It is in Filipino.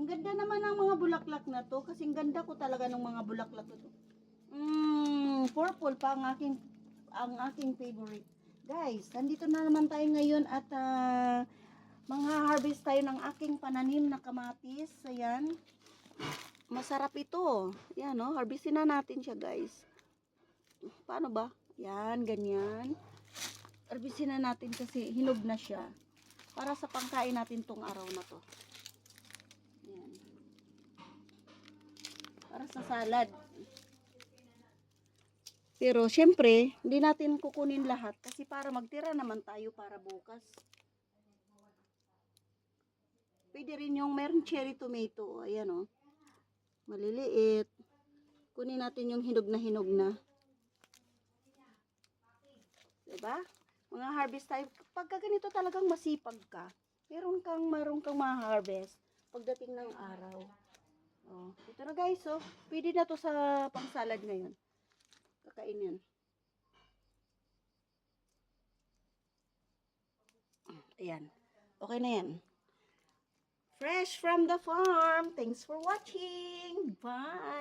Ang ganda naman ng mga bulaklak na to. Kasing ganda ko talaga ng mga bulaklak na to. Purple pa ang aking favorite. Guys, nandito na naman tayo ngayon at mga harvest tayo ng aking pananim na kamatis. Ayan. Masarap ito. Yan, no? Harvestin na natin siya, guys. Paano ba? Yan, ganyan. Harvestin na natin kasi hinog na siya. Para sa pangkain natin tong araw na to. Yan. Para sa salad. Pero, syempre, hindi natin kukunin lahat kasi para magtira naman tayo para bukas. Pwede rin yung meron cherry tomato. Ayan, o. Maliliit. Kunin natin yung hinog na. Diba? Mga harvest tayo. Pagka ganito talagang masipag ka, meron kang ma-harvest pagdating ng araw. Oh, ito na guys, oh. Pwede na to sa pang-salad ngayon. Kakainin. Ayan. Okay na yan. Fresh from the farm. Thanks for watching. Bye!